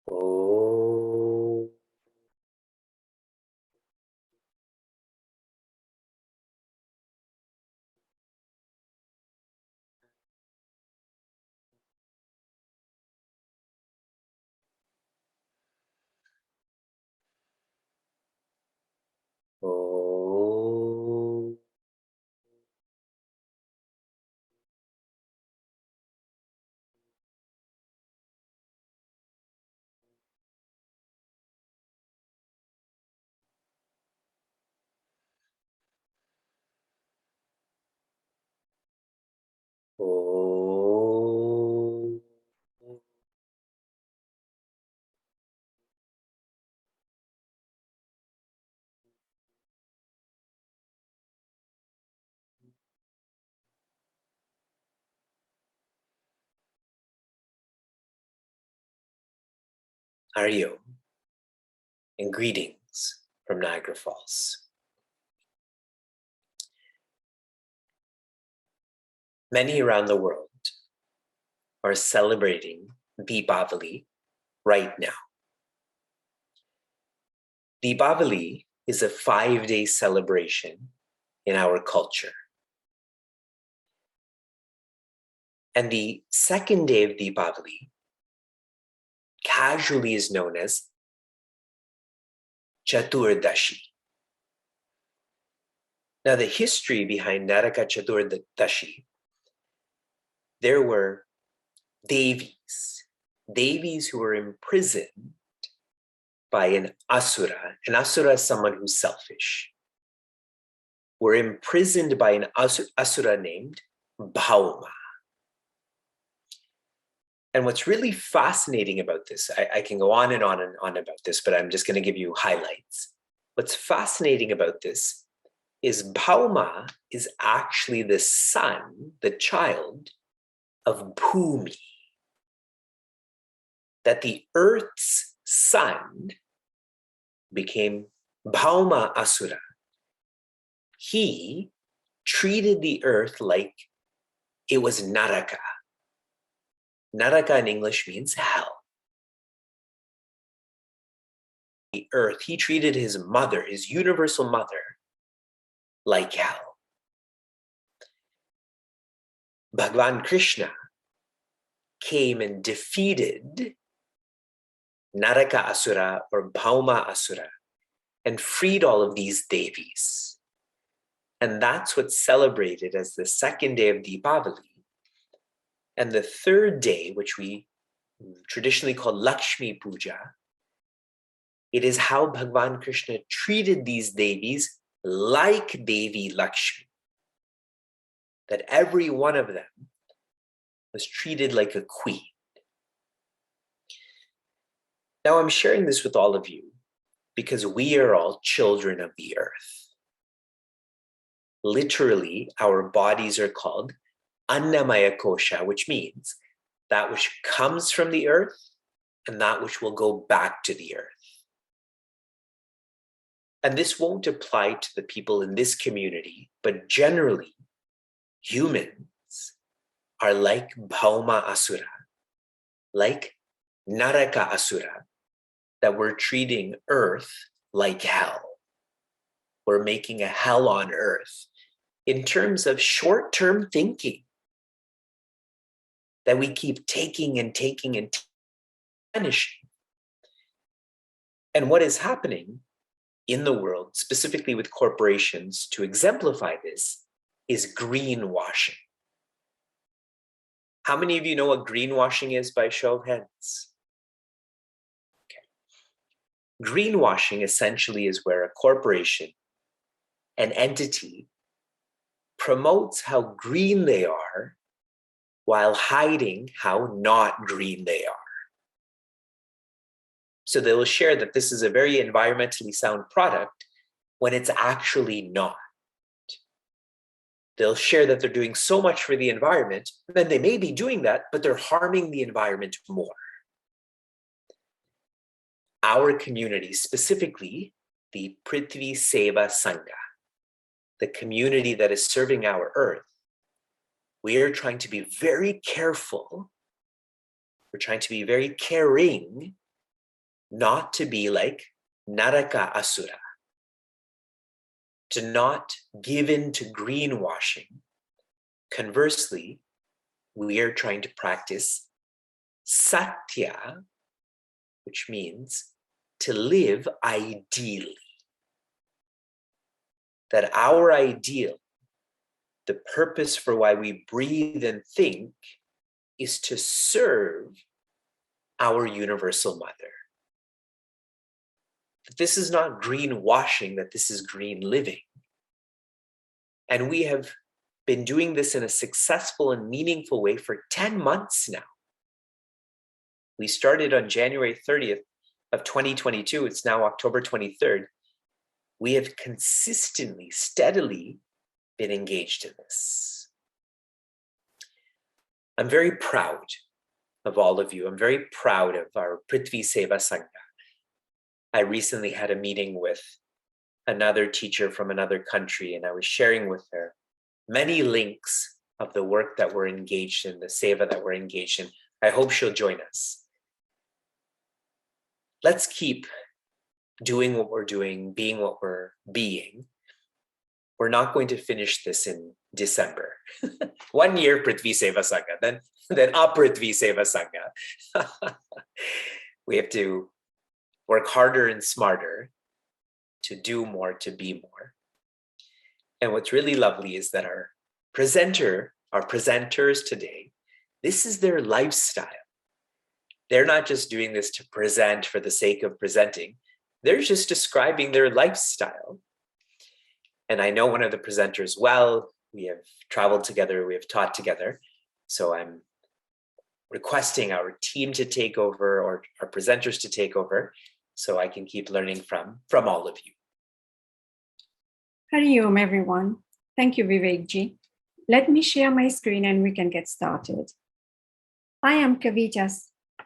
Oh. Oh. Oh. Are you? And greetings from Niagara Falls. Many around the world are celebrating Deepavali right now. Deepavali is a 5-day celebration in our culture. And the second day of Deepavali casually is known as Chaturdashi. Now, the history behind Naraka Chaturdashi, there were devis who were imprisoned by an asura. An asura is someone who's selfish. Were imprisoned by an asura named Bhauma. And what's really fascinating about this, I can go on and on and on about this, but I'm just going to give you highlights. What's fascinating about this is Bhauma is actually the son, the child of Bhumi. That the earth's son became Bhauma Asura. He treated the earth like it was Naraka. Naraka in English means hell. The earth, he treated his mother, his universal mother, like hell. Bhagwan Krishna came and defeated Naraka Asura or Bhauma Asura and freed all of these devis. And that's what's celebrated as the second day of Deepavali. And the third day, which we traditionally call Lakshmi Puja, it is how Bhagwan Krishna treated these devis like Devi Lakshmi. That every one of them was treated like a queen. Now I'm sharing this with all of you because we are all children of the earth. Literally, our bodies are called Annamaya Kosha, which means that which comes from the earth and that which will go back to the earth. And this won't apply to the people in this community, but generally, humans are like Bhauma Asura, like Naraka Asura, that we're treating earth like hell. We're making a hell on earth in terms of short-term thinking that we keep taking and taking and punishing. And what is happening in the world, specifically with corporations, to exemplify this, is greenwashing. How many of you know what greenwashing is by show of hands? Okay. Greenwashing essentially is where a corporation, an entity, promotes how green they are while hiding how not green they are. So they will share that this is a very environmentally sound product when it's actually not. They'll share that they're doing so much for the environment, then they may be doing that, but they're harming the environment more. Our community, specifically the Prthvi Sevasanga, the community that is serving our earth, we are trying to be very careful. We're trying to be very caring not to be like Naraka Asura, to not give in to greenwashing. Conversely, we are trying to practice Satya, which means to live ideally. That our ideal, the purpose for why we breathe and think, is to serve our universal mother. That this is not greenwashing, that this is green living. And we have been doing this in a successful and meaningful way for 10 months now. We started on January 30th of 2022. It's now October 23rd. We have consistently, steadily been engaged in this. I'm very proud of all of you. I'm very proud of our Prthvi Sevasanga. I recently had a meeting with another teacher from another country, and I was sharing with her many links of the work that we're engaged in, the seva that we're engaged in. I hope she'll join us. Let's keep doing what we're doing, being what we're being. We're not going to finish this in December. 1 year Prthvi Sevasanga, then Prthvi Sevasanga. We have to work harder and smarter to do more, to be more. And what's really lovely is that our presenters today, this is their lifestyle. They're not just doing this to present for the sake of presenting. They're just describing their lifestyle. And I know one of the presenters well. We have traveled together, we have taught together. So I'm requesting our team to take over, or our presenters to take over, so I can keep learning from all of you. Hari Om, everyone. Thank you, Vivekji. Let me share my screen and we can get started. I am Kavita,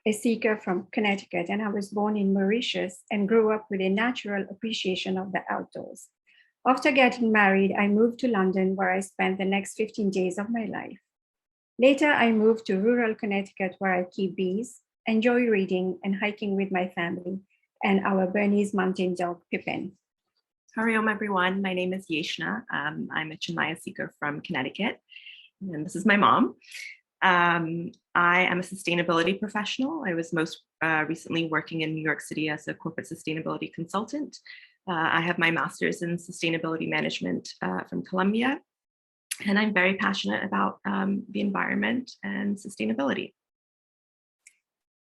a seeker from Connecticut, and I was born in Mauritius and grew up with a natural appreciation of the outdoors. After getting married, I moved to London, where I spent the next 15 days of my life. Later, I moved to rural Connecticut, where I keep bees, enjoy reading and hiking with my family, and our Bernese mountain dog, Pippin. Hari Om, everyone. My name is Yeshna. I'm a Chinmaya seeker from Connecticut, and this is my mom. I am a sustainability professional. I was most recently working in New York City as a corporate sustainability consultant. I have my master's in sustainability management from Columbia, and I'm very passionate about the environment and sustainability.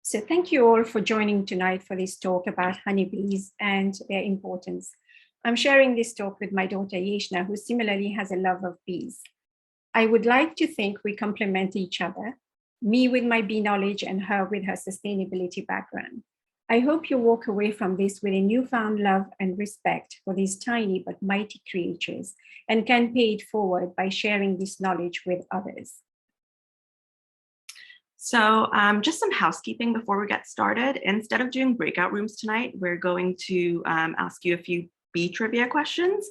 So thank you all for joining tonight for this talk about honeybees and their importance. I'm sharing this talk with my daughter Yeshna, who similarly has a love of bees. I would like to think we complement each other, me with my bee knowledge and her with her sustainability background. I hope you walk away from this with a newfound love and respect for these tiny but mighty creatures, and can pay it forward by sharing this knowledge with others. So just some housekeeping before we get started. Instead of doing breakout rooms tonight, we're going to ask you a few bee trivia questions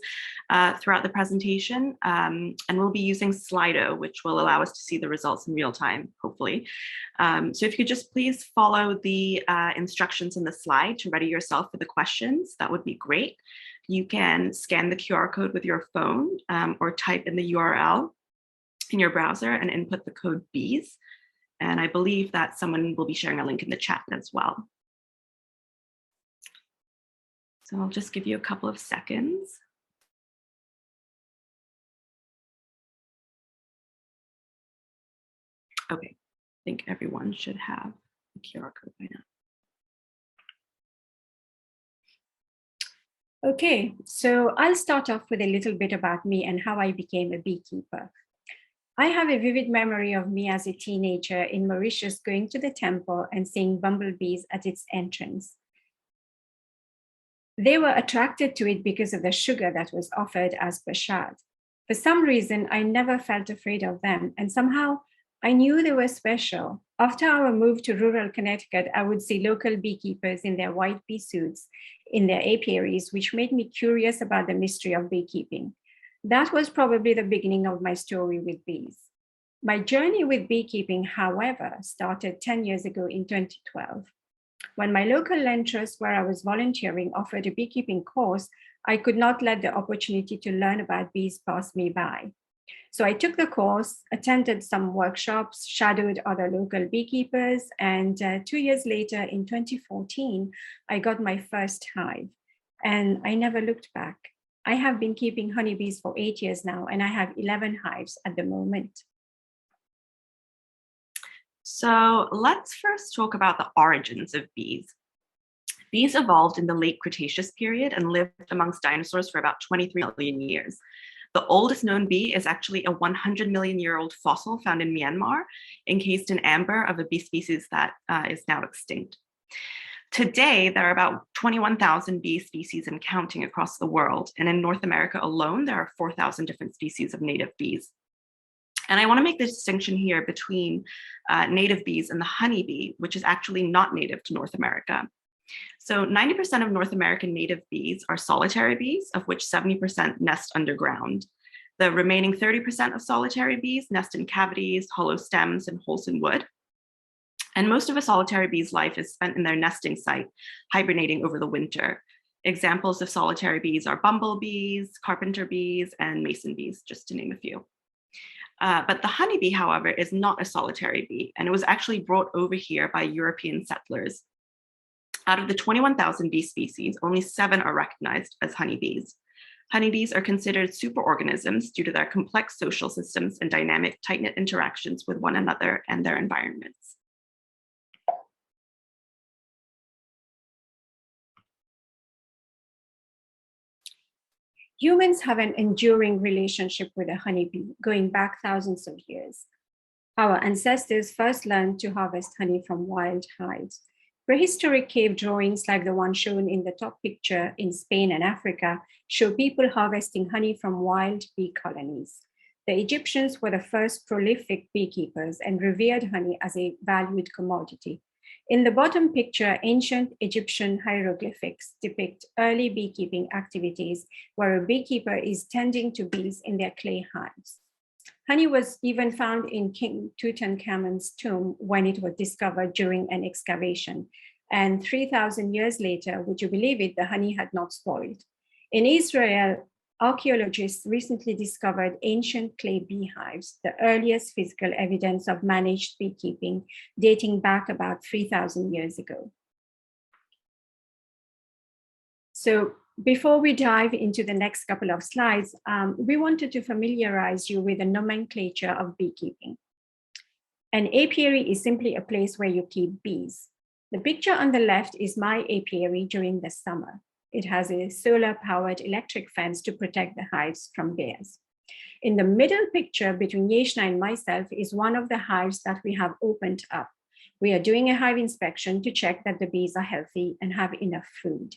throughout the presentation, and we'll be using Slido, which will allow us to see the results in real time, hopefully. So if you could just please follow the instructions in the slide to ready yourself for the questions, that would be great. You can scan the QR code with your phone or type in the URL in your browser and input the code BEES. And I believe that someone will be sharing a link in the chat as well. So I'll just give you a couple of seconds. Okay, I think everyone should have the QR code by now. Okay, so I'll start off with a little bit about me and how I became a beekeeper. I have a vivid memory of me as a teenager in Mauritius going to the temple and seeing bumblebees at its entrance. They were attracted to it because of the sugar that was offered as prasad. For some reason, I never felt afraid of them, and somehow I knew they were special. After our move to rural Connecticut, I would see local beekeepers in their white bee suits in their apiaries, which made me curious about the mystery of beekeeping. That was probably the beginning of my story with bees. My journey with beekeeping, however, started 10 years ago in 2012. When my local land trust where I was volunteering offered a beekeeping course, I could not let the opportunity to learn about bees pass me by. So I took the course, attended some workshops, shadowed other local beekeepers, and 2 years later, in 2014, I got my first hive, and I never looked back. I have been keeping honeybees for 8 years now, and I have 11 hives at the moment. So let's first talk about the origins of bees. Bees evolved in the late Cretaceous period and lived amongst dinosaurs for about 23 million years. The oldest known bee is actually a 100 million year old fossil found in Myanmar, encased in amber of a bee species that is now extinct. Today, there are about 21,000 bee species and counting across the world. And in North America alone, there are 4,000 different species of native bees. And I want to make the distinction here between native bees and the honeybee, which is actually not native to North America. So 90% of North American native bees are solitary bees, of which 70% nest underground. The remaining 30% of solitary bees nest in cavities, hollow stems, and holes in wood. And most of a solitary bee's life is spent in their nesting site, hibernating over the winter. Examples of solitary bees are bumblebees, carpenter bees, and mason bees, just to name a few. But the honeybee, however, is not a solitary bee, and it was actually brought over here by European settlers. Out of the 21,000 bee species, only 7 are recognized as honeybees. Honeybees are considered superorganisms due to their complex social systems and dynamic, tight-knit interactions with one another and their environments. Humans have an enduring relationship with a honeybee, going back thousands of years. Our ancestors first learned to harvest honey from wild hives. Prehistoric cave drawings like the one shown in the top picture in Spain and Africa show people harvesting honey from wild bee colonies. The Egyptians were the first prolific beekeepers and revered honey as a valued commodity. In the bottom picture, ancient Egyptian hieroglyphics depict early beekeeping activities where a beekeeper is tending to bees in their clay hives. Honey was even found in King Tutankhamun's tomb when it was discovered during an excavation. And 3,000 years later, would you believe it, the honey had not spoiled. In Israel, archaeologists recently discovered ancient clay beehives, the earliest physical evidence of managed beekeeping, dating back about 3,000 years ago. So before we dive into the next couple of slides, we wanted to familiarize you with the nomenclature of beekeeping. An apiary is simply a place where you keep bees. The picture on the left is my apiary during the summer. It has a solar-powered electric fence to protect the hives from bears. In the middle picture between Yeshna and myself is one of the hives that we have opened up. We are doing a hive inspection to check that the bees are healthy and have enough food.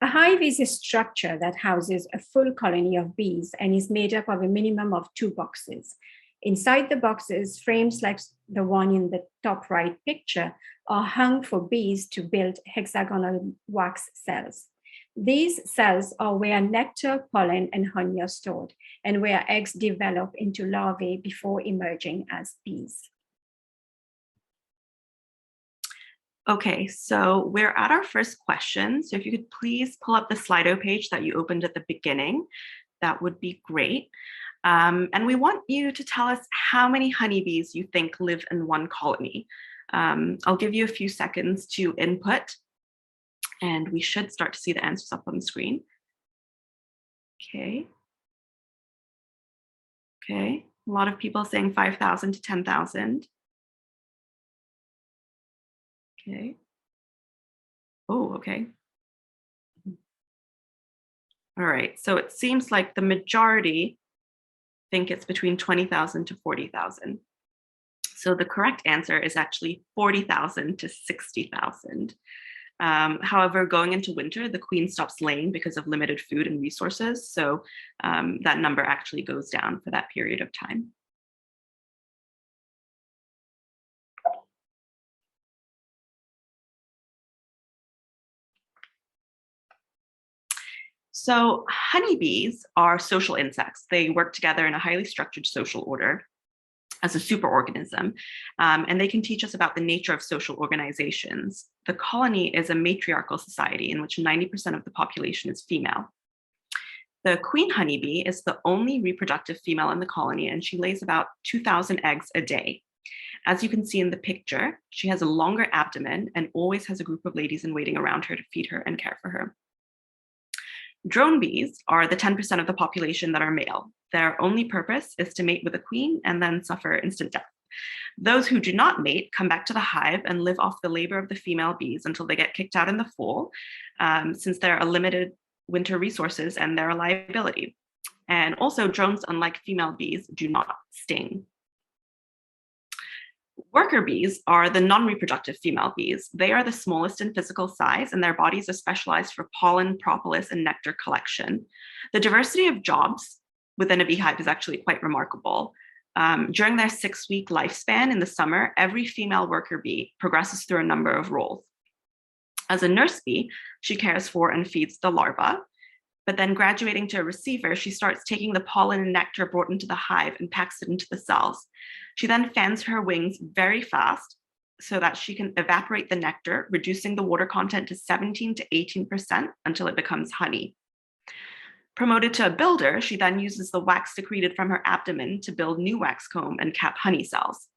A hive is a structure that houses a full colony of bees and is made up of a minimum of 2 boxes. Inside the boxes, frames like the one in the top right picture are hung for bees to build hexagonal wax cells. These cells are where nectar, pollen, and honey are stored, and where eggs develop into larvae before emerging as bees. Okay, so we're at our first question. So if you could please pull up the Slido page that you opened at the beginning, that would be great. And we want you to tell us how many honeybees you think live in one colony. I'll give you a few seconds to input, and we should start to see the answers up on the screen. Okay. Okay, a lot of people saying 5,000 to 10,000. Okay. Oh, okay. All right, so it seems like the majority think it's between 20,000 to 40,000. So the correct answer is actually 40,000 to 60,000. However, going into winter, the queen stops laying because of limited food and resources. So that number actually goes down for that period of time. So honeybees are social insects. They work together in a highly structured social order. as a superorganism, and they can teach us about the nature of social organizations. The colony is a matriarchal society in which 90% of the population is female. The queen honeybee is the only reproductive female in the colony, and she lays about 2,000 eggs a day. As you can see in the picture, she has a longer abdomen and always has a group of ladies in waiting around her to feed her and care for her. Drone bees are the 10% of the population that are male. Their only purpose is to mate with the queen and then suffer instant death. Those who do not mate come back to the hive and live off the labor of the female bees until they get kicked out in the fall, since they're a limited winter resources and they're a liability. And also, drones, unlike female bees, do not sting. Worker bees are the non-reproductive female bees. They are the smallest in physical size, and their bodies are specialized for pollen, propolis, and nectar collection. The diversity of jobs within a beehive is actually quite remarkable. During their 6-week lifespan in the summer, every female worker bee progresses through a number of roles. As a nurse bee, she cares for and feeds the larva, but then graduating to a receiver, she starts taking the pollen and nectar brought into the hive and packs it into the cells. She then fans her wings very fast so that she can evaporate the nectar, reducing the water content to 17 to 18% until it becomes honey. Promoted to a builder, she then uses the wax secreted from her abdomen to build new wax comb and cap honey cells.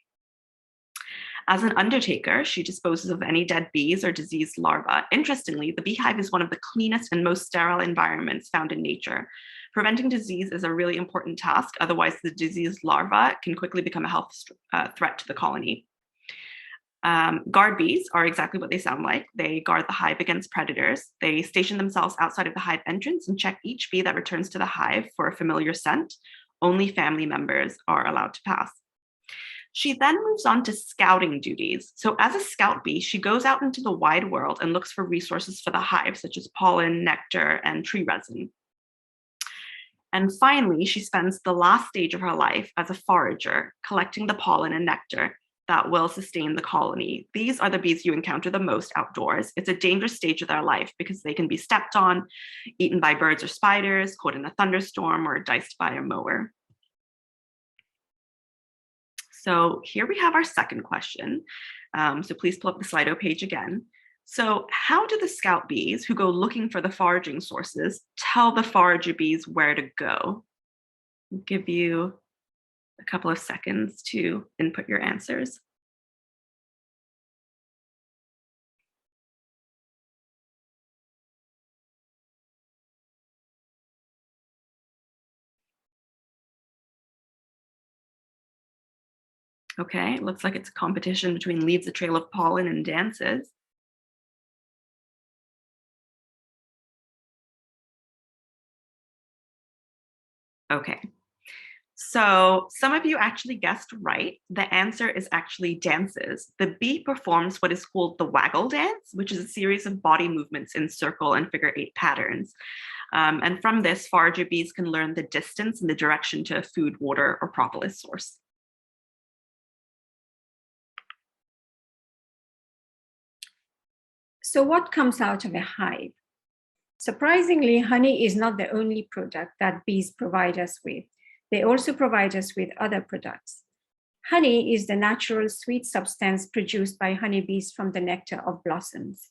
As an undertaker, she disposes of any dead bees or diseased larvae. Interestingly, the beehive is one of the cleanest and most sterile environments found in nature. Preventing disease is a really important task, otherwise the diseased larva can quickly become a health threat to the colony. Guard bees are exactly what they sound like. They guard the hive against predators. They station themselves outside of the hive entrance and check each bee that returns to the hive for a familiar scent. Only family members are allowed to pass. She then moves on to scouting duties. So as a scout bee, she goes out into the wide world and looks for resources for the hive, such as pollen, nectar, and tree resin. And finally, she spends the last stage of her life as a forager, collecting the pollen and nectar that will sustain the colony. These are the bees you encounter the most outdoors. It's a dangerous stage of their life because they can be stepped on, eaten by birds or spiders, caught in a thunderstorm, or diced by a mower. So here we have our second question. So please pull up the Slido page again. So how do the scout bees who go looking for the foraging sources tell the forager bees where to go? I'll give you a couple of seconds to input your answers. Okay, it looks like it's a competition between leaves a trail of pollen and dances. Okay, so some of you actually guessed right. The answer is actually dances. The bee performs what is called the waggle dance, which is a series of body movements in circle and figure-8 patterns. And from this, forager bees can learn the distance and the direction to a food, water, or propolis source. So what comes out of a hive? Surprisingly, honey is not the only product that bees provide us with. They also provide us with other products. Honey is the natural sweet substance produced by honeybees from the nectar of blossoms.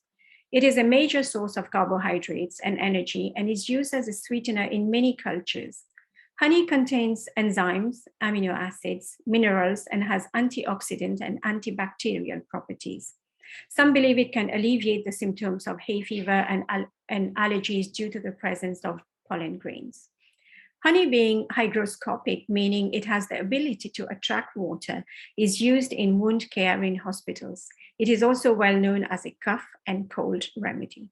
It is a major source of carbohydrates and energy and is used as a sweetener in many cultures. Honey contains enzymes, amino acids, minerals, and has antioxidant and antibacterial properties. Some believe it can alleviate the symptoms of hay fever and allergies due to the presence of pollen grains. Honey, being hygroscopic, meaning it has the ability to attract water, is used in wound care in hospitals. It is also well known as a cough and cold remedy.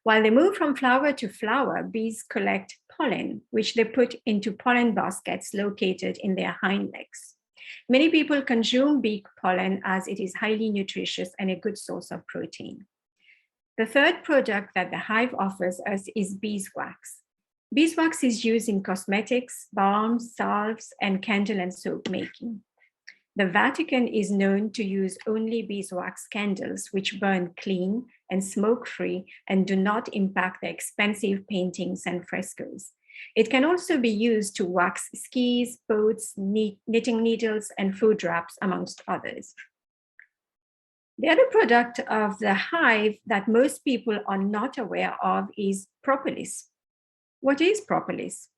While they move from flower to flower, bees collect pollen, which they put into pollen baskets located in their hind legs. Many people consume bee pollen as it is highly nutritious and a good source of protein. The third product that the hive offers us is beeswax. Beeswax is used in cosmetics, balms, salves, and candle and soap making. The Vatican is known to use only beeswax candles, which burn clean and smoke-free and do not impact the expensive paintings and frescoes. It can also be used to wax skis, boats, knitting needles, and food wraps, amongst others. The other product of the hive that most people are not aware of is propolis. What is propolis?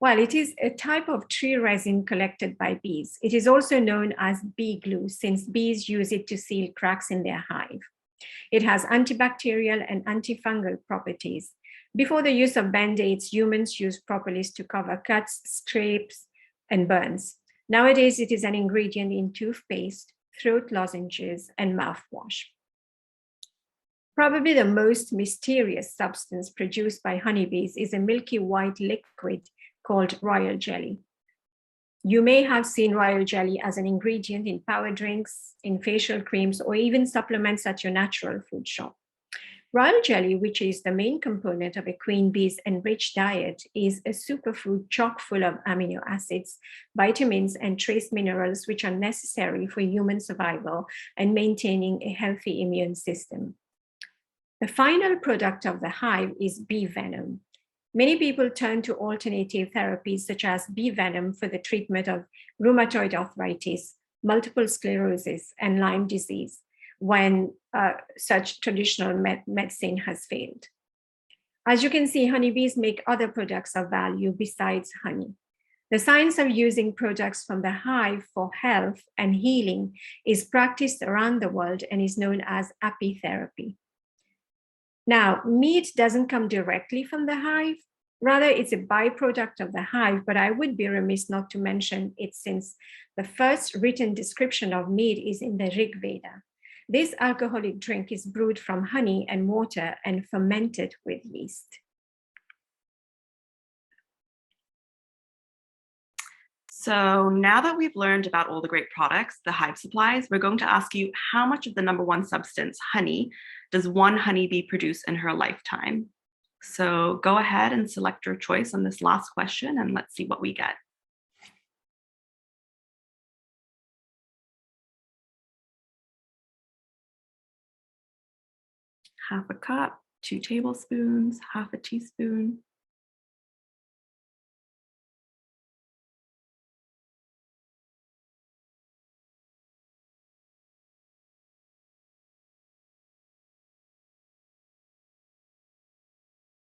Well, it is a type of tree resin collected by bees. It is also known as bee glue, since bees use it to seal cracks in their hive. It has antibacterial and antifungal properties. Before the use of Band-Aids, humans used propolis to cover cuts, scrapes, and burns. Nowadays, it is an ingredient in toothpaste, throat lozenges, and mouthwash. Probably the most mysterious substance produced by honeybees is a milky white liquid called royal jelly. You may have seen royal jelly as an ingredient in power drinks, in facial creams, or even supplements at your natural food shop. Royal jelly, which is the main component of a queen bee's enriched diet, is a superfood chock full of amino acids, vitamins, and trace minerals which are necessary for human survival and maintaining a healthy immune system. The final product of the hive is bee venom. Many people turn to alternative therapies such as bee venom for the treatment of rheumatoid arthritis, multiple sclerosis, and Lyme disease when such traditional medicine has failed. As you can see, honeybees make other products of value besides honey. The science of using products from the hive for health and healing is practiced around the world and is known as apitherapy. Now, meat doesn't come directly from the hive. Rather, it's a byproduct of the hive, but I would be remiss not to mention it since the first written description of meat is in the Rig Veda. This alcoholic drink is brewed from honey and water and fermented with yeast. So now that we've learned about all the great products the hive supplies, we're going to ask you how much of the number one substance, honey, does one honeybee produce in her lifetime? So go ahead and select your choice on this last question and let's see what we get. Half a cup, 2 tablespoons, half a teaspoon.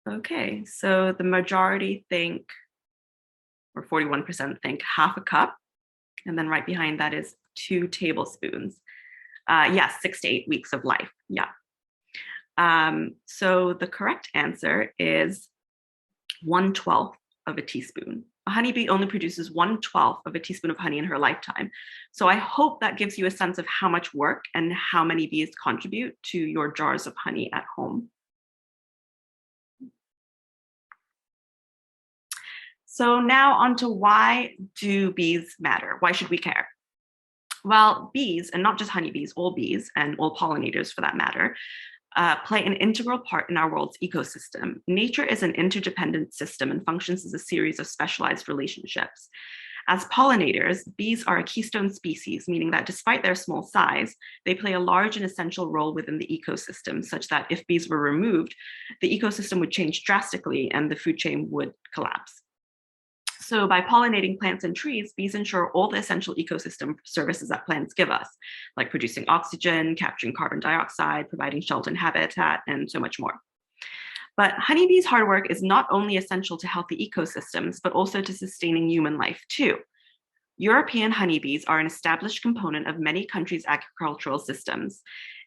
Okay, so the majority think, or 41% think half a cup. And then right behind that is 2 tablespoons. Yes, 6 to 8 weeks of life, yeah. So the correct answer is 1/12 of a teaspoon. A honeybee only produces 1/12 of a teaspoon of honey in her lifetime. So I hope that gives you a sense of how much work and how many bees contribute to your jars of honey at home. So now on to why do bees matter? Why should we care? Well, bees, and not just honeybees, all bees and all pollinators for that matter, play an integral part in our world's ecosystem. Nature is an interdependent system and functions as a series of specialized relationships. As pollinators, bees are a keystone species, meaning that despite their small size, they play a large and essential role within the ecosystem, such that if bees were removed, the ecosystem would change drastically and the food chain would collapse. So by pollinating plants and trees, bees ensure all the essential ecosystem services that plants give us, like producing oxygen, capturing carbon dioxide, providing shelter and habitat, and so much more. But honeybees' hard work is not only essential to healthy ecosystems, but also to sustaining human life too. European honeybees are an established component of many countries' agricultural systems.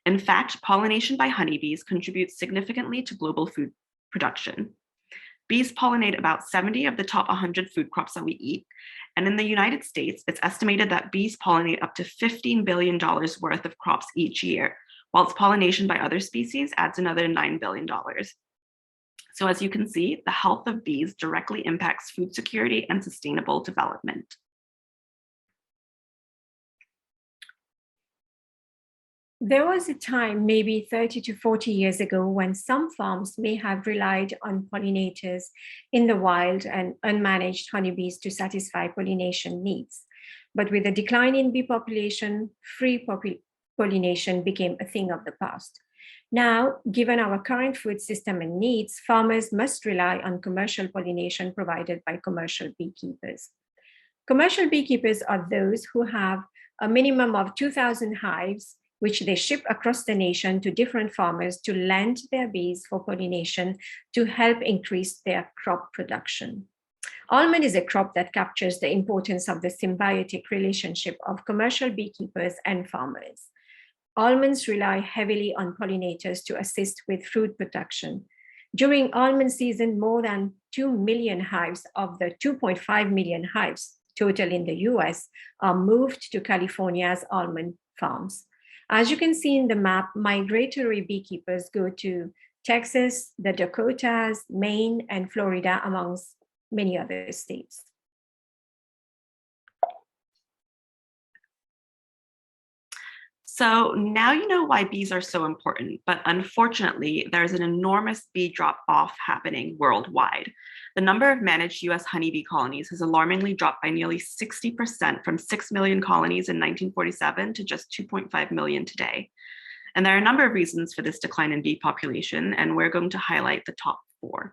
In fact, pollination by honeybees contributes significantly to global food production. Bees pollinate about 70 of the top 100 food crops that we eat. And in the United States, it's estimated that bees pollinate up to $15 billion worth of crops each year, whilst pollination by other species adds another $9 billion. So as you can see, the health of bees directly impacts food security and sustainable development. There was a time, maybe 30 to 40 years ago, when some farms may have relied on pollinators in the wild and unmanaged honeybees to satisfy pollination needs. But with the decline in bee population, free pollination became a thing of the past. Now, given our current food system and needs, farmers must rely on commercial pollination provided by commercial beekeepers. Commercial beekeepers are those who have a minimum of 2,000 hives, which they ship across the nation to different farmers to lend their bees for pollination to help increase their crop production. Almond is a crop that captures the importance of the symbiotic relationship of commercial beekeepers and farmers. Almonds rely heavily on pollinators to assist with fruit production. During almond season, more than 2 million hives of the 2.5 million hives total in the US are moved to California's almond farms. As you can see in the map, migratory beekeepers go to Texas, the Dakotas, Maine, and Florida, amongst many other states. So now you know why bees are so important, but unfortunately, there's an enormous bee drop-off happening worldwide. The number of managed US honeybee colonies has alarmingly dropped by nearly 60% from 6 million colonies in 1947 to just 2.5 million today. And there are a number of reasons for this decline in bee population, and we're going to highlight the top 4.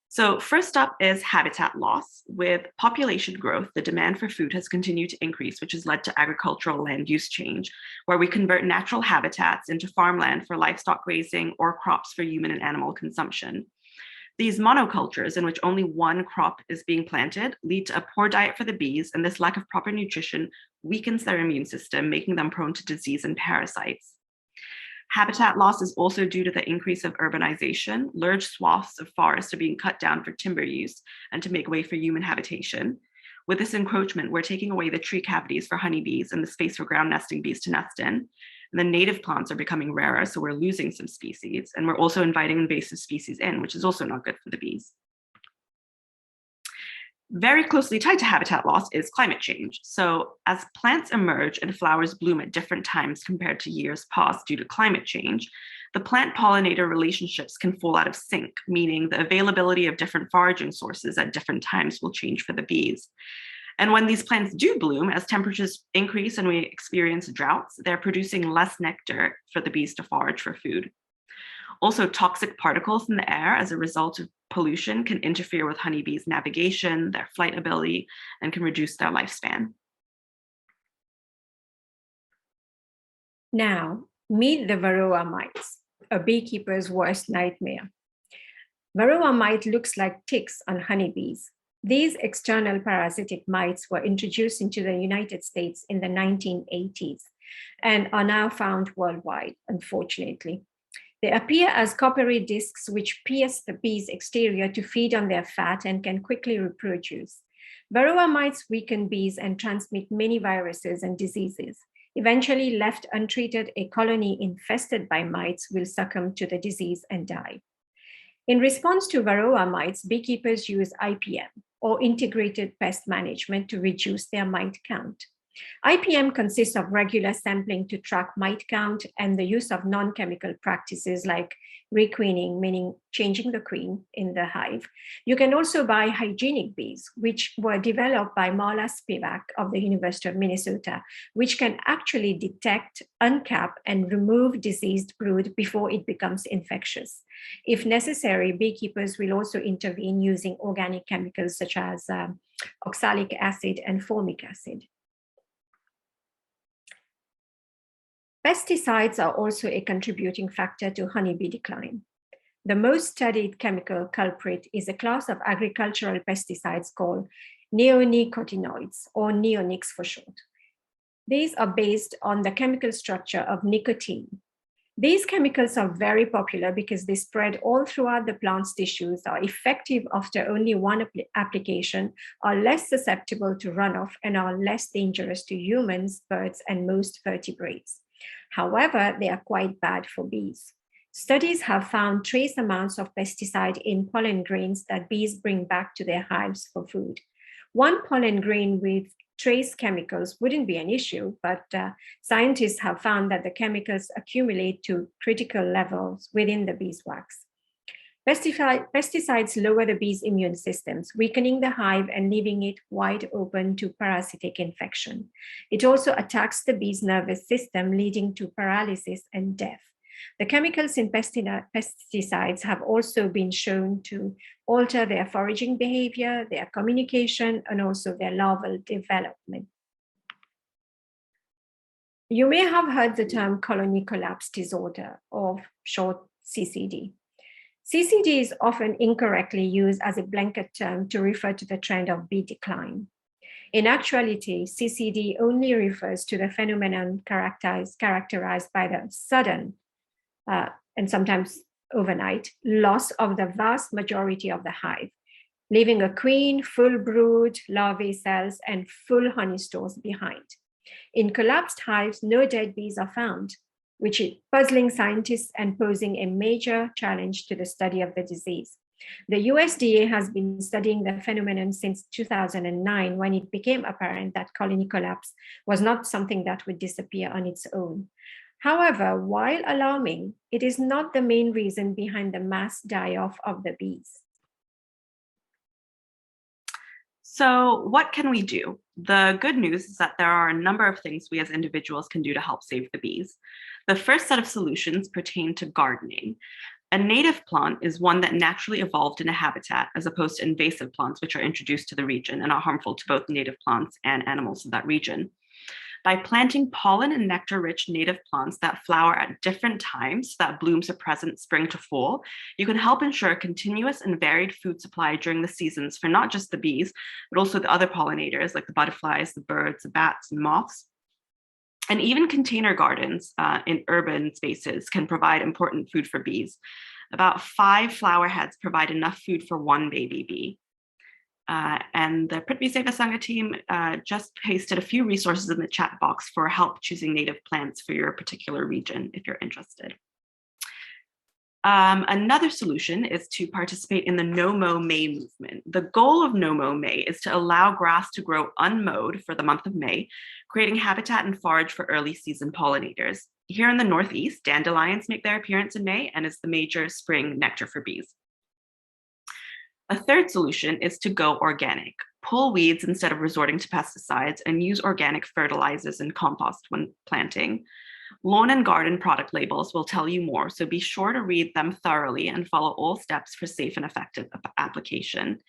So first up is habitat loss. With population growth, the demand for food has continued to increase, which has led to agricultural land use change, where we convert natural habitats into farmland for livestock grazing or crops for human and animal consumption. These monocultures, in which only one crop is being planted, lead to a poor diet for the bees, and this lack of proper nutrition weakens their immune system, making them prone to disease and parasites. Habitat loss is also due to the increase of urbanization. Large swaths of forests are being cut down for timber use and to make way for human habitation. With this encroachment, we're taking away the tree cavities for honeybees and the space for ground nesting bees to nest in. And the native plants are becoming rarer, so we're losing some species. And we're also inviting invasive species in, which is also not good for the bees. Very closely tied to habitat loss is climate change. So as plants emerge and flowers bloom at different times compared to years past due to climate change, the plant-pollinator relationships can fall out of sync, meaning the availability of different foraging sources at different times will change for the bees. And when these plants do bloom, as temperatures increase and we experience droughts, they're producing less nectar for the bees to forage for food. Also, toxic particles in the air as a result of pollution can interfere with honeybees' navigation, their flight ability, and can reduce their lifespan. Now, meet the varroa mites, a beekeeper's worst nightmare. Varroa mite looks like ticks on honeybees. These external parasitic mites were introduced into the United States in the 1980s and are now found worldwide, unfortunately. They appear as coppery discs which pierce the bee's exterior to feed on their fat and can quickly reproduce. Varroa mites weaken bees and transmit many viruses and diseases. Eventually, left untreated, a colony infested by mites will succumb to the disease and die. In response to varroa mites, beekeepers use IPM, or integrated pest management, to reduce their mite count. IPM consists of regular sampling to track mite count and the use of non-chemical practices like requeening, meaning changing the queen in the hive. You can also buy hygienic bees, which were developed by Marla Spivak of the University of Minnesota, which can actually detect, uncap, and remove diseased brood before it becomes infectious. If necessary, beekeepers will also intervene using organic chemicals such as oxalic acid and formic acid. Pesticides are also a contributing factor to honeybee decline. The most studied chemical culprit is a class of agricultural pesticides called neonicotinoids, or neonics for short. These are based on the chemical structure of nicotine. These chemicals are very popular because they spread all throughout the plant's tissues, are effective after only one application, are less susceptible to runoff, and are less dangerous to humans, birds, and most vertebrates. However, they are quite bad for bees. Studies have found trace amounts of pesticide in pollen grains that bees bring back to their hives for food. One pollen grain with trace chemicals wouldn't be an issue, but scientists have found that the chemicals accumulate to critical levels within the beeswax. Pesticides lower the bees' immune systems, weakening the hive and leaving it wide open to parasitic infection. It also attacks the bees' nervous system, leading to paralysis and death. The chemicals in pesticides have also been shown to alter their foraging behavior, their communication, and also their larval development. You may have heard the term colony collapse disorder, or short CCD. CCD is often incorrectly used as a blanket term to refer to the trend of bee decline. In actuality, CCD only refers to the phenomenon characterized by the sudden and sometimes overnight loss of the vast majority of the hive, leaving a queen, full brood, larvae cells, and full honey stores behind. In collapsed hives, no dead bees are found, which is puzzling scientists and posing a major challenge to the study of the disease. The USDA has been studying the phenomenon since 2009, when it became apparent that colony collapse was not something that would disappear on its own. However, while alarming, it is not the main reason behind the mass die-off of the bees. So what can we do? The good news is that there are a number of things we as individuals can do to help save the bees. The first set of solutions pertain to gardening. A native plant is one that naturally evolved in a habitat, as opposed to invasive plants, which are introduced to the region and are harmful to both native plants and animals of that region. By planting pollen and nectar-rich native plants that flower at different times, so that blooms are present spring to fall, you can help ensure a continuous and varied food supply during the seasons for not just the bees, but also the other pollinators like the butterflies, the birds, the bats, and moths. And even container gardens in urban spaces can provide important food for bees. About 5 flower heads provide enough food for 1 baby bee. And the Prthvi Sevasanga team just pasted a few resources in the chat box for help choosing native plants for your particular region, if you're interested. Another solution is to participate in the No-Mow May movement. The goal of No-Mow May is to allow grass to grow unmowed for the month of May, creating habitat and forage for early season pollinators. Here in the Northeast, dandelions make their appearance in May and is the major spring nectar for bees. A third solution is to go organic. Pull weeds instead of resorting to pesticides and use organic fertilizers and compost when planting. Lawn and garden product labels will tell you more, so be sure to read them thoroughly and follow all steps for safe and effective application.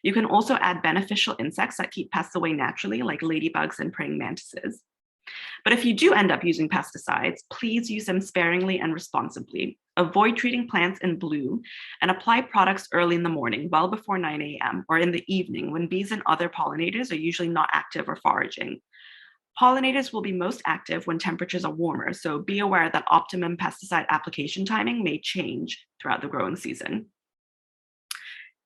You can also add beneficial insects that keep pests away naturally, like ladybugs and praying mantises. But if you do end up using pesticides, please use them sparingly and responsibly. Avoid treating plants in bloom and apply products early in the morning, well before 9 a.m. or in the evening when bees and other pollinators are usually not active or foraging. Pollinators will be most active when temperatures are warmer, so be aware that optimum pesticide application timing may change throughout the growing season.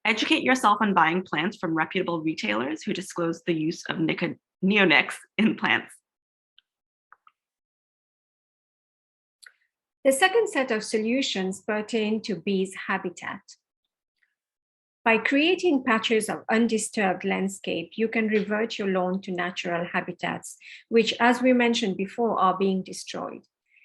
Educate yourself on buying plants from reputable retailers who disclose the use of neonics in plants. The second set of solutions pertain to bees' habitat. By creating patches of undisturbed landscape, you can revert your lawn to natural habitats, which, as we mentioned before, are being destroyed.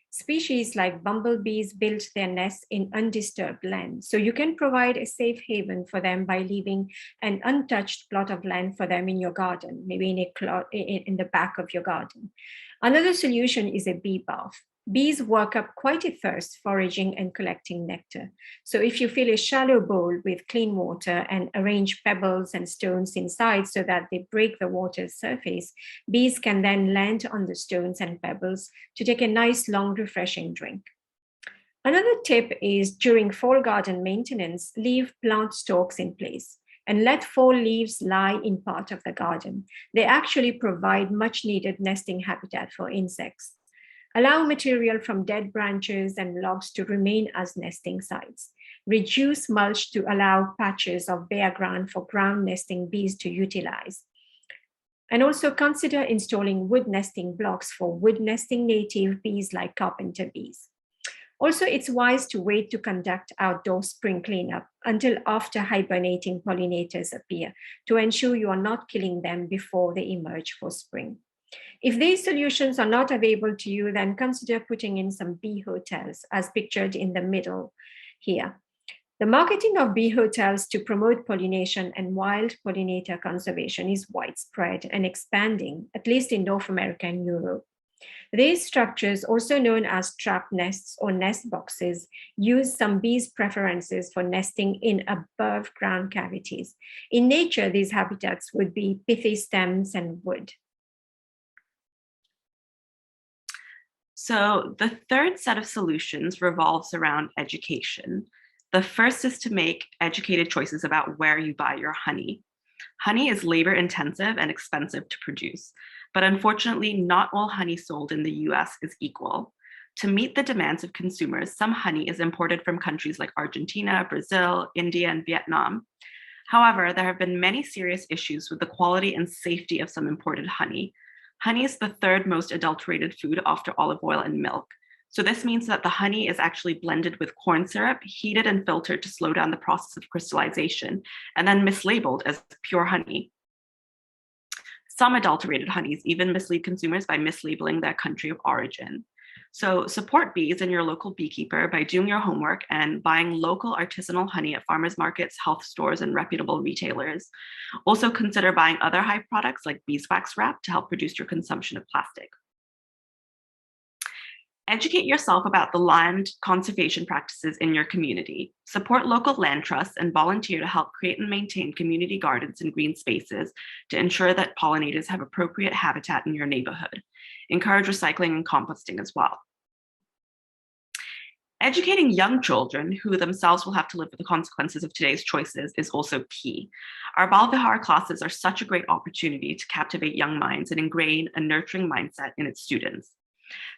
Species like bumblebees build their nests in undisturbed land, so you can provide a safe haven for them by leaving an untouched plot of land for them in your garden, maybe in the back of your garden. Another solution is a bee bath. Bees work up quite a thirst foraging and collecting nectar. So if you fill a shallow bowl with clean water and arrange pebbles and stones inside so that they break the water's surface, bees can then land on the stones and pebbles to take a nice, long, refreshing drink. Another tip is during fall garden maintenance, leave plant stalks in place and let fall leaves lie in part of the garden. They actually provide much needed nesting habitat for insects. Allow material from dead branches and logs to remain as nesting sites. Reduce mulch to allow patches of bare ground for ground nesting bees to utilize. And also consider installing wood nesting blocks for wood nesting native bees like carpenter bees. Also, it's wise to wait to conduct outdoor spring cleanup until after hibernating pollinators appear to ensure you are not killing them before they emerge for spring. If these solutions are not available to you, then consider putting in some bee hotels as pictured in the middle here. The marketing of bee hotels to promote pollination and wild pollinator conservation is widespread and expanding, at least in North America and Europe. These structures, also known as trap nests or nest boxes, use some bees' preferences for nesting in above ground cavities. In nature, these habitats would be pithy stems and wood. So the third set of solutions revolves around education. The first is to make educated choices about where you buy your honey. Honey is labor intensive and expensive to produce, but unfortunately, not all honey sold in the US is equal. To meet the demands of consumers, some honey is imported from countries like Argentina, Brazil, India, and Vietnam. However, there have been many serious issues with the quality and safety of some imported honey. Honey is the third most adulterated food after olive oil and milk. So this means that the honey is actually blended with corn syrup, heated and filtered to slow down the process of crystallization, and then mislabeled as pure honey. Some adulterated honeys even mislead consumers by mislabeling their country of origin. So support bees and your local beekeeper by doing your homework and buying local artisanal honey at farmers markets, health stores, and reputable retailers. Also consider buying other hive products like beeswax wrap to help reduce your consumption of plastic. Educate yourself about the land conservation practices in your community. Support local land trusts and volunteer to help create and maintain community gardens and green spaces to ensure that pollinators have appropriate habitat in your neighborhood. Encourage recycling and composting as well. Educating young children who themselves will have to live with the consequences of today's choices is also key. Our Bal Vihar classes are such a great opportunity to captivate young minds and ingrain a nurturing mindset in its students.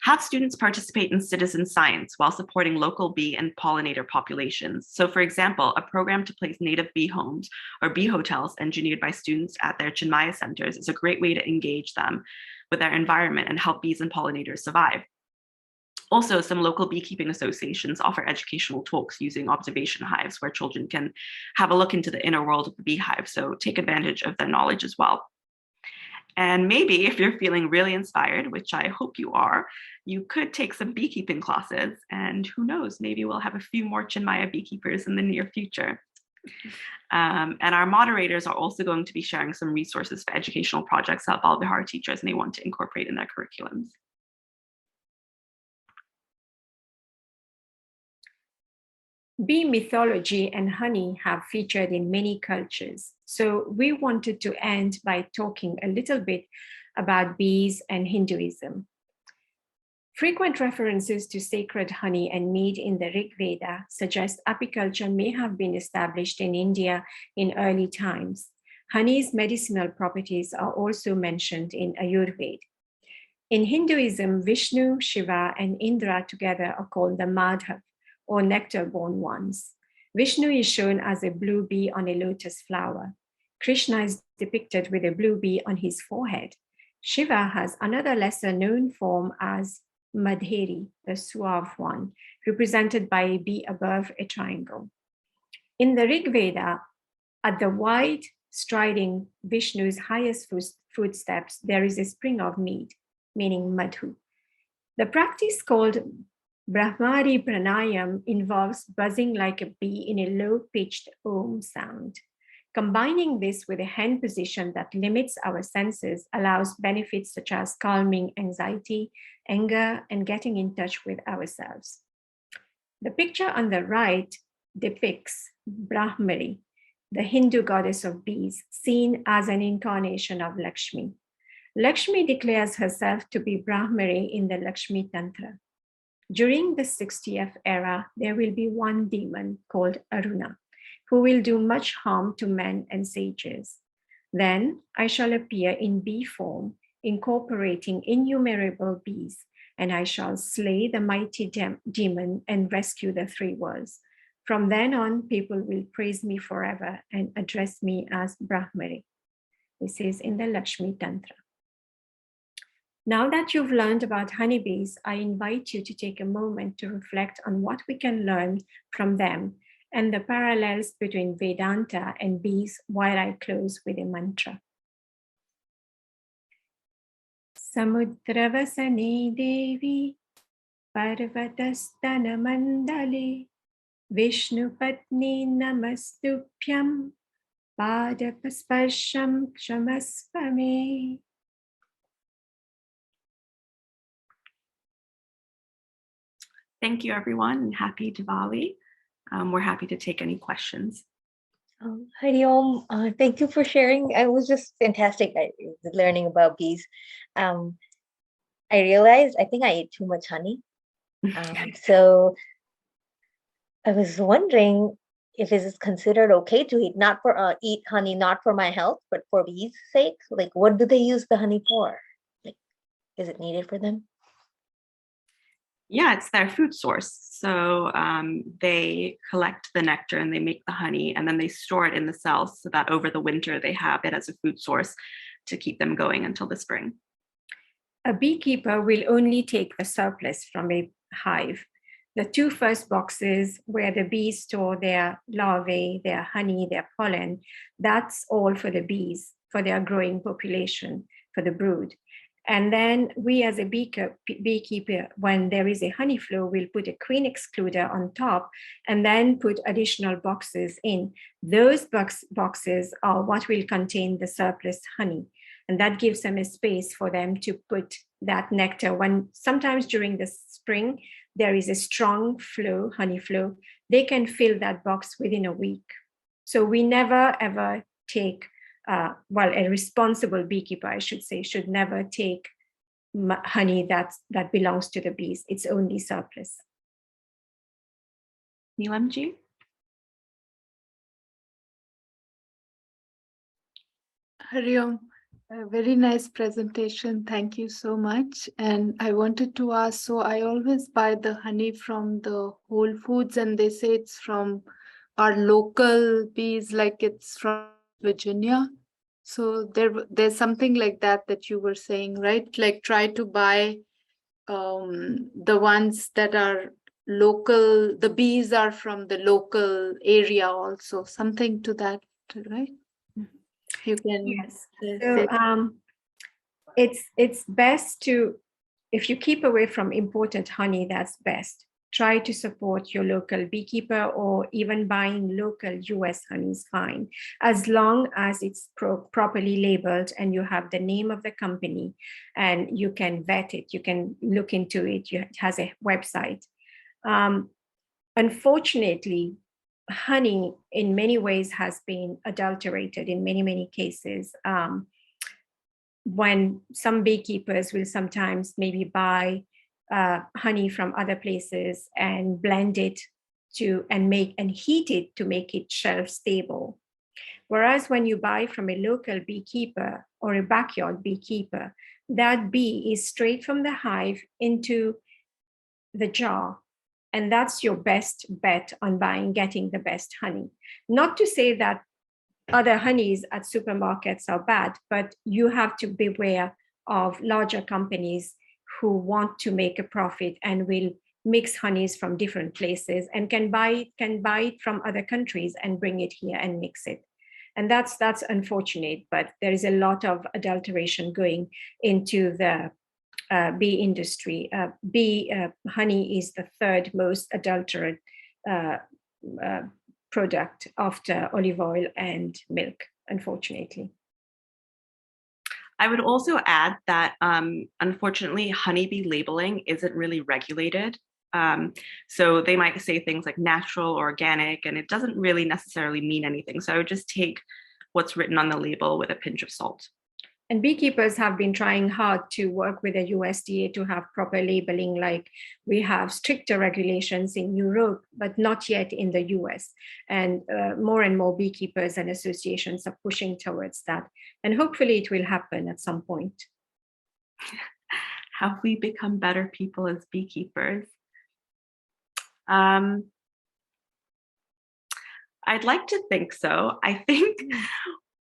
Have students participate in citizen science while supporting local bee and pollinator populations. So for example, a program to place native bee homes or bee hotels engineered by students at their Chinmaya centers is a great way to engage them with their environment and help bees and pollinators survive. Also, some local beekeeping associations offer educational talks using observation hives where children can have a look into the inner world of the beehive. So take advantage of their knowledge as well. And maybe if you're feeling really inspired, which I hope you are, you could take some beekeeping classes, and who knows, maybe we'll have a few more Chinmaya beekeepers in the near future. And our moderators are also going to be sharing some resources for educational projects that Bal Vihar teachers may want to incorporate in their curriculums. Bee mythology and honey have featured in many cultures. So we wanted to end by talking a little bit about bees and Hinduism. Frequent references to sacred honey and mead in the Rig Veda suggest apiculture may have been established in India in early times. Honey's medicinal properties are also mentioned in Ayurveda. In Hinduism, Vishnu, Shiva, and Indra together are called the Madhav, or nectar-born ones. Vishnu is shown as a blue bee on a lotus flower. Krishna is depicted with a blue bee on his forehead. Shiva has another lesser-known form as Madheri, the suave one, represented by a bee above a triangle. In the Rig Veda, at the wide striding Vishnu's highest footsteps, there is a spring of mead, meaning madhu. The practice called Brahmari Pranayam involves buzzing like a bee in a low-pitched om sound. Combining this with a hand position that limits our senses allows benefits such as calming anxiety, anger, and getting in touch with ourselves. The picture on the right depicts Brahmari, the Hindu goddess of bees, seen as an incarnation of Lakshmi. Lakshmi declares herself to be Brahmari in the Lakshmi Tantra. During the 60th era, there will be one demon called Aruna, who will do much harm to men and sages. Then I shall appear in bee form, incorporating innumerable bees, and I shall slay the mighty demon and rescue the three worlds. From then on, people will praise me forever and address me as Brahmari. This is in the Lakshmi Tantra. Now that you've learned about honeybees, I invite you to take a moment to reflect on what we can learn from them and the parallels between Vedanta and bees while I close with a mantra. Samudravasane Devi Parvatastana Mandale Vishnupatni Namastupyam Padapasparsham Kshamasvame. Thank you, everyone, and happy Diwali. We're happy to take any questions. Hari Om, thank you for sharing. It was just fantastic learning about bees. I realized I think I ate too much honey. So I was wondering if it is considered okay to eat eat honey not for my health but for bees' sake. Like, what do they use the honey for? Like, is it needed for them? Yeah, it's their food source. So they collect the nectar and they make the honey, and then they store it in the cells so that over the winter they have it as a food source to keep them going until the spring. A beekeeper will only take the surplus from a hive. The two first boxes where the bees store their larvae, their honey, their pollen, that's all for the bees, for their growing population, for the brood. And then we as a beekeeper, when there is a honey flow, we'll put a queen excluder on top and then put additional boxes in. Those boxes are what will contain the surplus honey. And that gives them a space for them to put that nectar. When sometimes during the spring, there is a strong flow, honey flow, they can fill that box within a week. So we never ever take, a responsible beekeeper, I should say, should never take honey that belongs to the bees. It's only surplus. Neelamji? Hari Om. A very nice presentation. Thank you so much. And I wanted to ask, so I always buy the honey from the Whole Foods and they say it's from our local bees, like it's from Virginia. So there's something like that you were saying, right? Like try to buy the ones that are local, the bees are from the local area also, something to that, right? You can. Yes. So it's best to, if you keep away from imported honey, that's best. Try to support your local beekeeper, or even buying local US honey is fine, as long as it's properly labeled and you have the name of the company and you can vet it, you can look into it, it has a website. Unfortunately, honey in many ways has been adulterated in many cases. When some beekeepers will sometimes maybe buy honey from other places and blend it and heat it to make it shelf stable. Whereas when you buy from a local beekeeper or a backyard beekeeper, that bee is straight from the hive into the jar. And that's your best bet on getting the best honey. Not to say that other honeys at supermarkets are bad, but you have to beware of larger companies who want to make a profit and will mix honeys from different places and can buy it from other countries and bring it here and mix it. And that's unfortunate, but there is a lot of adulteration going into the bee industry. Honey is the third most adulterated product after olive oil and milk, unfortunately. I would also add that unfortunately, honeybee labeling isn't really regulated. So they might say things like natural or organic, and it doesn't really necessarily mean anything. So I would just take what's written on the label with a pinch of salt. And beekeepers have been trying hard to work with the USDA to have proper labeling, like we have stricter regulations in Europe, but not yet in the US. And more beekeepers and associations are pushing towards that. And hopefully it will happen at some point. Have we become better people as beekeepers? I'd like to think so. I think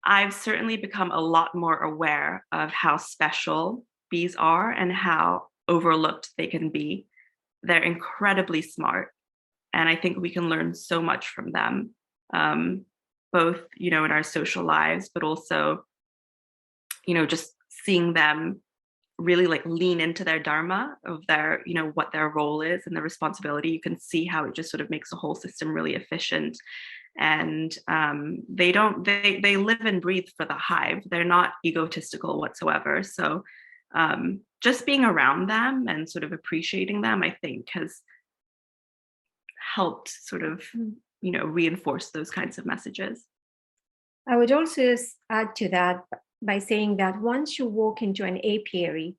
I've certainly become a lot more aware of how special bees are and how overlooked they can be. They're incredibly smart, and I think we can learn so much from them, both, in our social lives, but also, just seeing them really like lean into their dharma of their, you know, what their role is and their responsibility, you can see how it just sort of makes the whole system really efficient. And they live and breathe for the hive. They're not egotistical whatsoever. So just being around them and sort of appreciating them, I think has helped sort of, you know, reinforce those kinds of messages. I would also add to that by saying that once you walk into an apiary,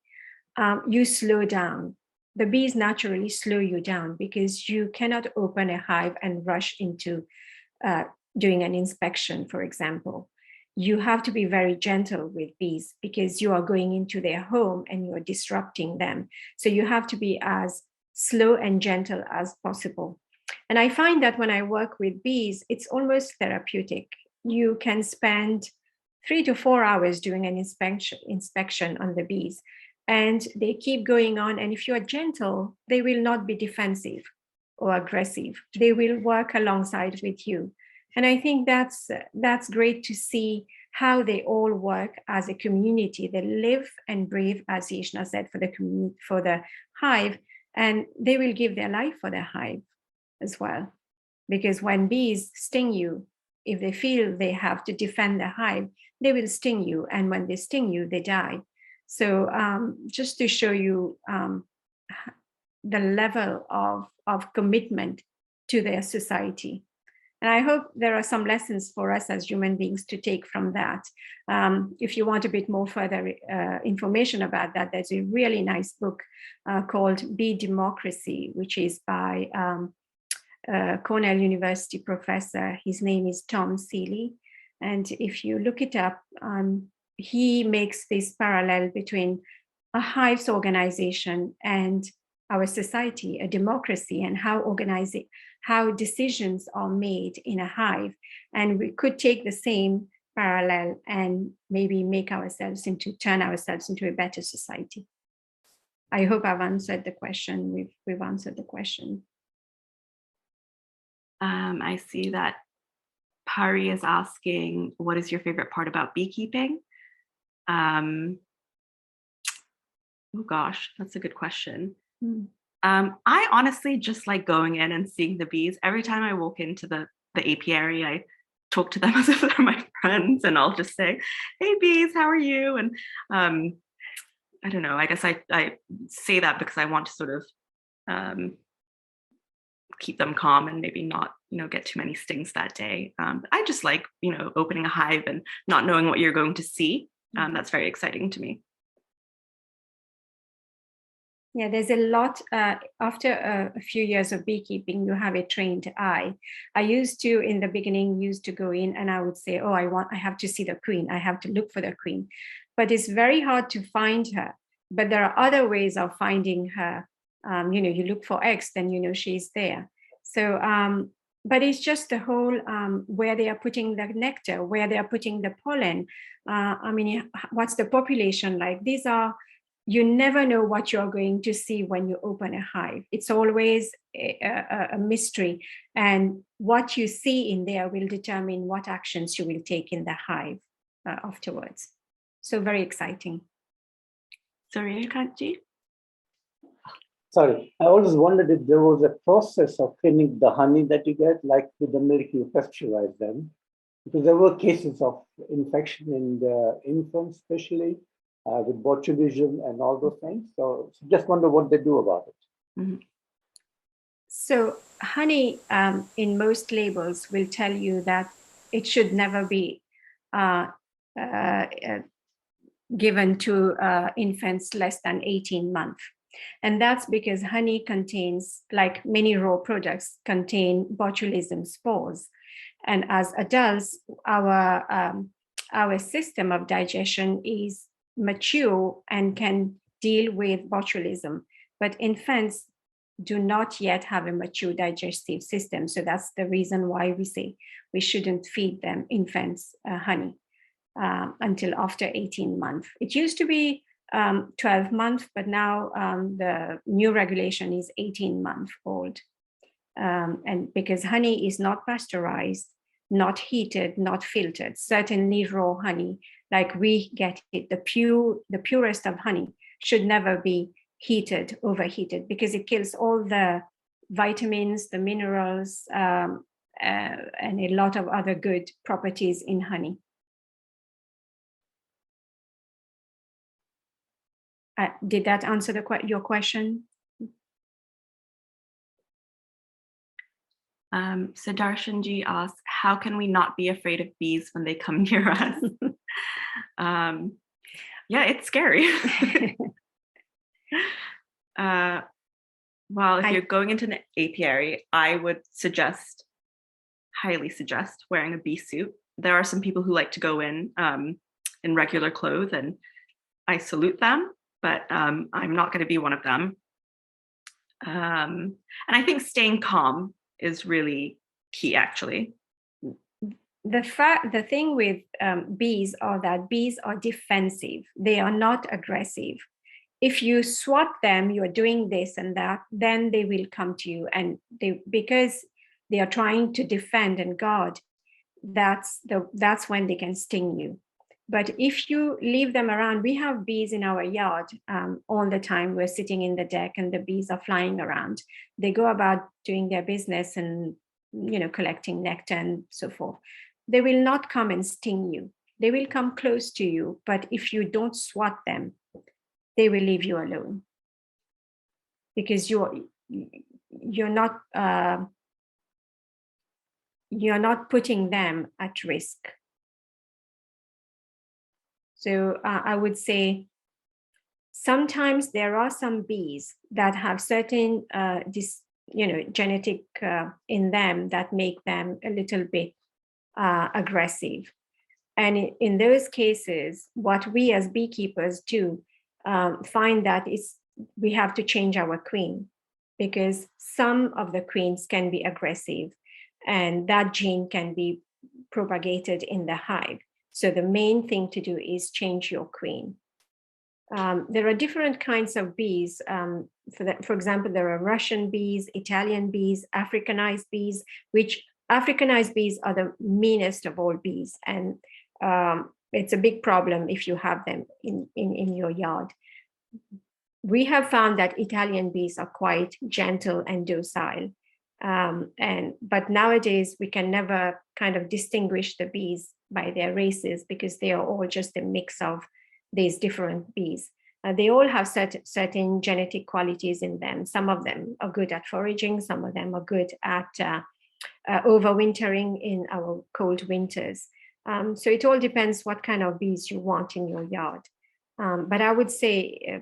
you slow down. The bees naturally slow you down because you cannot open a hive and rush into doing an inspection, for example. You have to be very gentle with bees because you are going into their home and you're disrupting them. So you have to be as slow and gentle as possible. And I find that when I work with bees, it's almost therapeutic. You can spend 3 to 4 hours doing an inspection on the bees, and they keep going on. And if you are gentle, they will not be defensive or aggressive. They will work alongside with you. And I think that's great to see how they all work as a community. They live and breathe, as Yishna said, for the community, for the hive, and they will give their life for the hive as well. Because when bees sting you, if they feel they have to defend the hive, they will sting you. And when they sting you, they die. So just to show you the level of commitment to their society. And I hope there are some lessons for us as human beings to take from that. If you want a bit more further information about that, there's a really nice book called Bee Democracy, which is by Cornell University professor. His name is Tom Seeley. And if you look it up, he makes this parallel between a hive's organization and our society, a democracy, and how decisions are made in a hive. And we could take the same parallel and maybe turn ourselves into a better society. I hope I've answered the question. We've answered the question. I see that Pari is asking, what is your favorite part about beekeeping? Oh gosh, that's a good question. I honestly just like going in and seeing the bees. Every time I walk into the apiary, I talk to them as if they're my friends, and I'll just say, "Hey bees, how are you?" And I don't know. I guess I say that because I want to sort of keep them calm and maybe not, get too many stings that day. I just like, opening a hive and not knowing what you're going to see. That's very exciting to me. Yeah, there's a lot. After a few years of beekeeping, you have a trained eye. I used to, in the beginning, go in and I would say, oh, I have to see the queen. I have to look for the queen. But it's very hard to find her. But there are other ways of finding her. You look for eggs, then she's there. So, but it's just the whole where they are putting the nectar, where they are putting the pollen. What's the population like? You never know what you're going to see when you open a hive. It's always a mystery. And what you see in there will determine what actions you will take in the hive afterwards. So very exciting. Sorry, Kanji? Sorry, I always wondered if there was a process of cleaning the honey that you get, like with the milk, you pasteurize them. Because there were cases of infection in the infants, especially. With botulism and all those things. So just wonder what they do about it. Mm-hmm. So honey in most labels will tell you that it should never be given to infants less than 18 months. And that's because honey contains, like many raw products, contain botulism spores. And as adults, our system of digestion is mature and can deal with botulism, but infants do not yet have a mature digestive system. So that's the reason why we say we shouldn't feed them infants honey until after 18 months. It used to be 12 months, but now the new regulation is 18 months old. And because honey is not pasteurized, not heated, not filtered, certainly raw honey, like we get it, the purest of honey, should never be overheated, because it kills all the vitamins, the minerals, and a lot of other good properties in honey. Did that answer your question? Sudarshanji asks, how can we not be afraid of bees when they come near us? Yeah, it's scary. Well, if you're going into an apiary, I would highly suggest wearing a bee suit. There are some people who like to go in regular clothes, and I salute them, but I'm not going to be one of them. And I think staying calm is really key, actually. The thing with bees are that bees are defensive. They are not aggressive. If you swat them, you're doing this and that, then they will come to you. And because they are trying to defend and guard, that's when they can sting you. But if you leave them around, we have bees in our yard all the time. We're sitting in the deck and the bees are flying around. They go about doing their business and, collecting nectar and so forth. They will not come and sting you. They will come close to you, but if you don't swat them, they will leave you alone, because you're not putting them at risk. So I would say sometimes there are some bees that have certain genetic in them that make them a little bit aggressive. And in those cases, what we as beekeepers do find that we have to change our queen, because some of the queens can be aggressive and that gene can be propagated in the hive. So the main thing to do is change your queen. There are different kinds of bees. For example, there are Russian bees, Italian bees, Africanized bees, which Africanized bees are the meanest of all bees. And it's a big problem if you have them in your yard. We have found that Italian bees are quite gentle and docile. But nowadays we can never kind of distinguish the bees by their races, because they are all just a mix of these different bees. They all have certain genetic qualities in them. Some of them are good at foraging, some of them are good at overwintering in our cold winters. So it all depends what kind of bees you want in your yard. But I would say,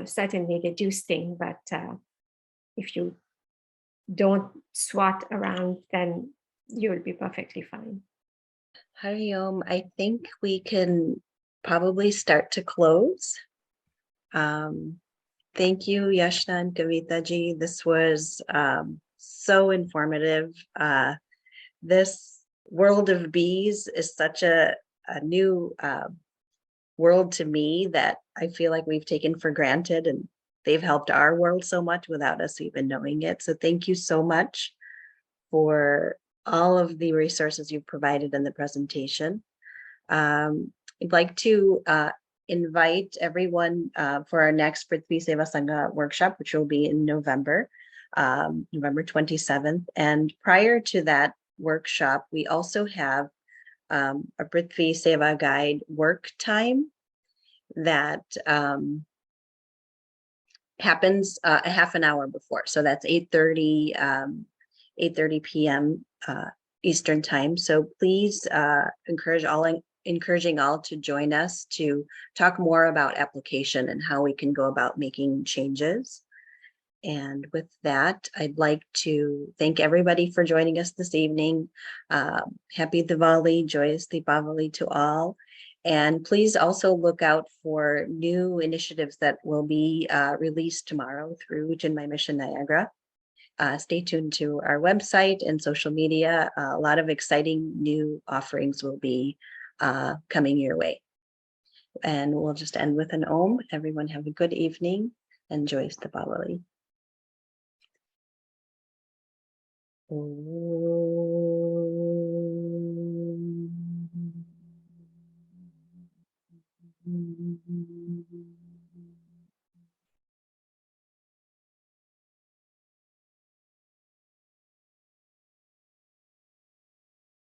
certainly they do sting, but if you don't swat around, then you'll be perfectly fine. Hari Om, I think we can probably start to close. Thank you, Yashna and Kavita ji. This was so informative. This world of bees is such a new world to me that I feel like we've taken for granted, and they've helped our world so much without us even knowing it. So thank you so much for all of the resources you've provided in the presentation. I'd like to invite everyone for our next Prthvi Sevasanga workshop, which will be in November 27th. And prior to that workshop, we also have a Prthvi Seva Guide work time that happens a half an hour before. So that's 8:30 p.m. Eastern time. So please encouraging all to join us to talk more about application and how we can go about making changes. And with that, I'd like to thank everybody for joining us this evening. Happy Diwali, joyous Deepavali to all. And please also look out for new initiatives that will be released tomorrow through Chinmaya Mission Niagara. Stay tuned to our website and social media. A lot of exciting new offerings will be coming your way. And we'll just end with an Om. Everyone have a good evening and joyous Deepavali. Om.